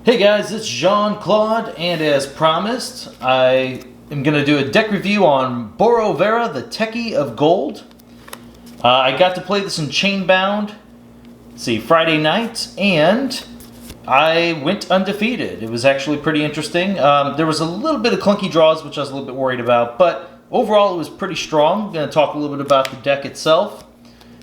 Hey guys, it's Jean-Claude, and as promised, I am going to do a deck review on Borovera, the Techie of Gold. I got to play this in chainbound, Friday night, and I went undefeated. It was actually pretty interesting. There was a little bit of clunky draws, which I was a little bit worried about, but overall it was pretty strong. I'm going to talk a little bit about the deck itself.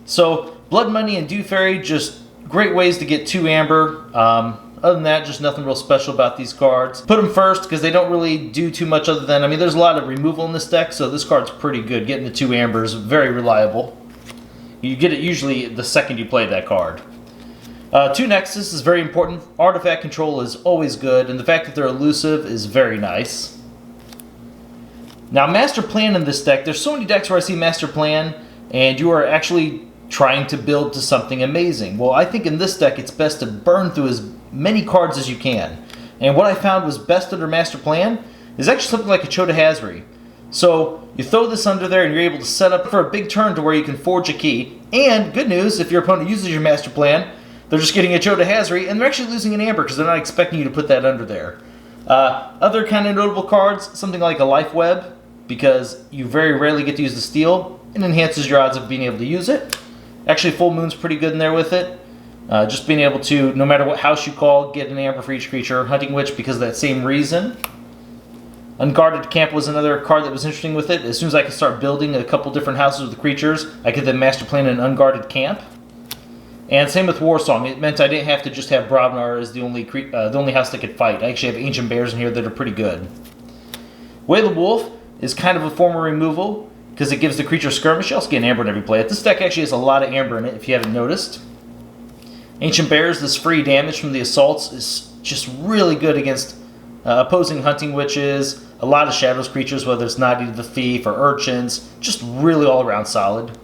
So, Blood Money and Dew Fairy, just great ways to get 2 Amber. Other than that, just nothing real special about these cards. Put them first because they don't really do too much other than, there's a lot of removal in this deck, so this card's pretty good. Getting the 2 Ambers, very reliable. You get it usually the second you play that card. 2 Nexus is very important. Artifact control is always good, and the fact that they're elusive is very nice. Now, Master Plan in this deck, there's so many decks where I see Master Plan, and you are actually trying to build to something amazing. Well, I think in this deck, it's best to burn through as many cards as you can. And what I found was best under Master Plan is actually something like a Chota Hazri. So you throw this under there and you're able to set up for a big turn to where you can forge a key. And good news, if your opponent uses your Master Plan, they're just getting a Chota Hazri and they're actually losing an Amber because they're not expecting you to put that under there. Other kind of notable cards, something like a Life Web, because you very rarely get to use the steal. It enhances your odds of being able to use it. Actually, Full Moon's pretty good in there with it. Just being able to, no matter what house you call, get an Amber for each creature. Hunting Witch because of that same reason. Unguarded Camp was another card that was interesting with it. As soon as I could start building a couple different houses with the creatures, I could then Master Plan an Unguarded Camp. And same with War Song. It meant I didn't have to just have Bravnar as the only house that could fight. I actually have Ancient Bears in here that are pretty good. Way of the Wolf is kind of a form of removal because it gives the creature skirmish. You also get an Amber in every play. This deck actually has a lot of Amber in it if you haven't noticed. Ancient Bears, this free damage from the assaults is just really good against opposing Hunting Witches, a lot of Shadows creatures, whether it's Naughty the Thief or Urchins, just really all around solid.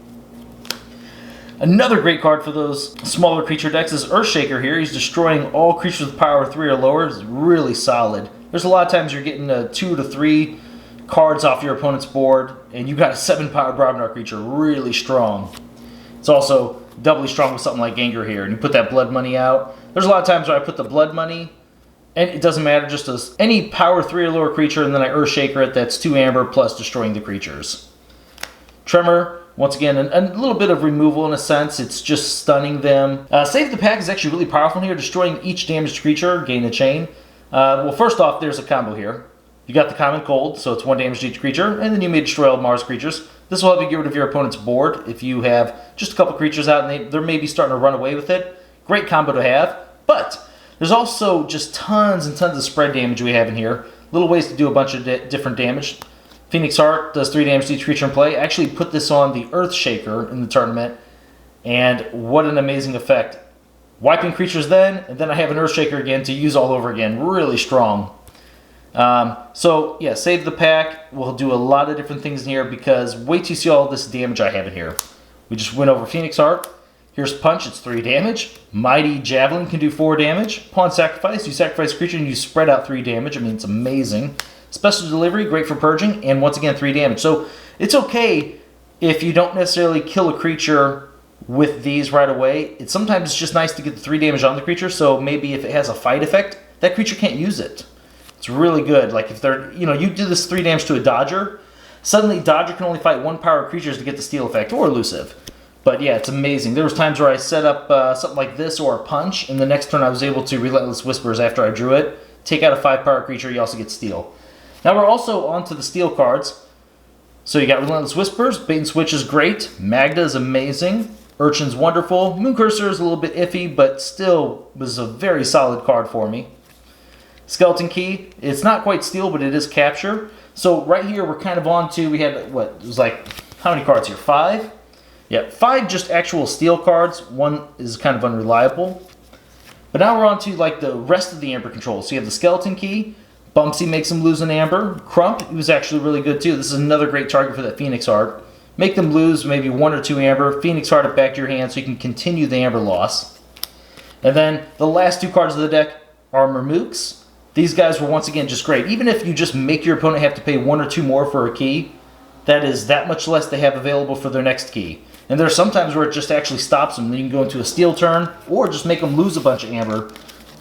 Another great card for those smaller creature decks is Earthshaker here. He's destroying all creatures with power 3 or lower. It's really solid. There's a lot of times you're getting 2 to 3 cards off your opponent's board, and you got a 7 power Bravnar creature, really strong. It's also doubly strong with something like Anger here, and you put that Blood Money out. There's a lot of times where I put the Blood Money, and it doesn't matter, just as any power 3 or lower creature, and then I Earthshaker it, that's 2 Amber plus destroying the creatures. Tremor, once again, a little bit of removal in a sense. It's just stunning them. Save the Pack is actually really powerful here, destroying each damaged creature, gain a chain. Well, first off, there's a combo here. You got the common cold, so it's 1 damage to each creature, and then you may destroy all Mars creatures. This will help you get rid of your opponent's board if you have just a couple creatures out and they're maybe starting to run away with it. Great combo to have, but there's also just tons and tons of spread damage we have in here. Little ways to do a bunch of different damage. Phoenix Heart does 3 damage to each creature in play. I actually put this on the Earthshaker in the tournament, and what an amazing effect. Wiping creatures then, and then I have an Earthshaker again to use all over again. Really strong. So yeah, Save the Pack. We'll do a lot of different things in here because wait till you see all this damage I have in here. We just went over Phoenix Heart. Here's Punch, it's 3 damage. Mighty Javelin can do 4 damage. Pawn Sacrifice, you sacrifice a creature and you spread out 3 damage. It's amazing. Special Delivery, great for purging, and once again 3 damage. So it's okay if you don't necessarily kill a creature with these right away. Sometimes it's just nice to get the 3 damage on the creature, so maybe if it has a fight effect, that creature can't use it. It's really good. Like if they're, you do this 3 damage to a Dodger, suddenly Dodger can only fight 1 power creatures to get the steal effect, or elusive. But yeah, it's amazing. There was times where I set up something like this or a Punch, and the next turn I was able to Relentless Whispers after I drew it. Take out a 5 power creature, you also get steal. Now we're also on to the steal cards. So you got Relentless Whispers, Bait and Switch is great, Magda is amazing, Urchin's wonderful, Moon Cursor is a little bit iffy, but still was a very solid card for me. Skeleton Key, it's not quite steal, but it is capture. So right here, we're kind of on to, we had, it was like, how many cards here? 5? Yeah, 5 just actual steal cards. 1 is kind of unreliable. But now we're on to like the rest of the Amber control. So you have the Skeleton Key. Bumpsy makes them lose an Amber. Crump, he was actually really good too. This is another great target for that Phoenix Heart. Make them lose maybe 1 or 2 Amber. Phoenix Heart it back to your hand so you can continue the Amber loss. And then the last 2 cards of the deck are Mermooks. These guys were once again just great. Even if you just make your opponent have to pay 1 or 2 more for a key, that is that much less they have available for their next key. And there are some times where it just actually stops them. Then you can go into a steal turn, or just make them lose a bunch of Amber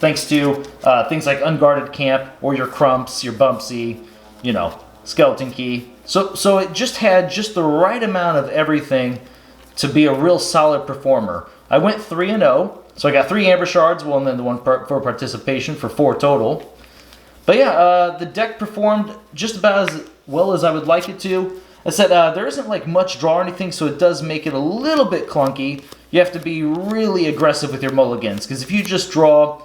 thanks to things like Unguarded Camp or your Crumps, your Bumpsy, you know, Skeleton Key. So it just had just the right amount of everything to be a real solid performer. I went 3-0, so I got 3 Amber Shards, well, and then the one for participation for 4 total. But yeah, the deck performed just about as well as I would like it to. I said there isn't like much draw or anything, so it does make it a little bit clunky. You have to be really aggressive with your mulligans, because if you just draw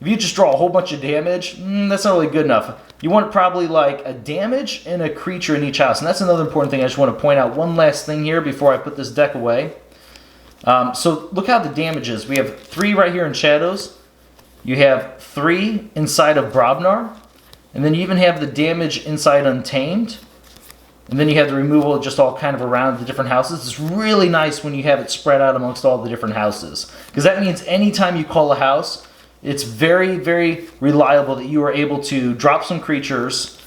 a whole bunch of damage, that's not really good enough. You want probably like a damage and a creature in each house, and that's another important thing. I just want to point out one last thing here before I put this deck away. So look how the damage is. We have 3 right here in Shadows. You have 3 inside of Brobnar, and then you even have the damage inside Untamed. And then you have the removal just all kind of around the different houses. It's really nice when you have it spread out amongst all the different houses, because that means anytime you call a house, it's very, very reliable that you are able to drop some creatures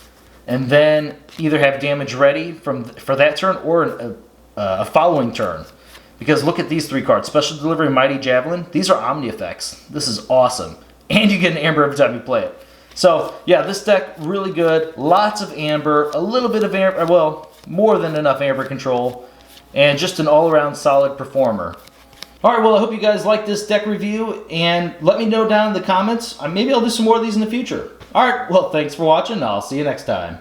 and then either have damage ready for that turn or a following turn. Because look at these 3 cards. Special Delivery, Mighty Javelin. These are Omni effects. This is awesome. And you get an Amber every time you play it. So, yeah, this deck, really good. Lots of Amber, a little bit of Amber, well, more than enough Amber control, and just an all-around solid performer. Alright, well, I hope you guys like this deck review, and let me know down in the comments. Maybe I'll do some more of these in the future. Alright, well, thanks for watching. I'll see you next time.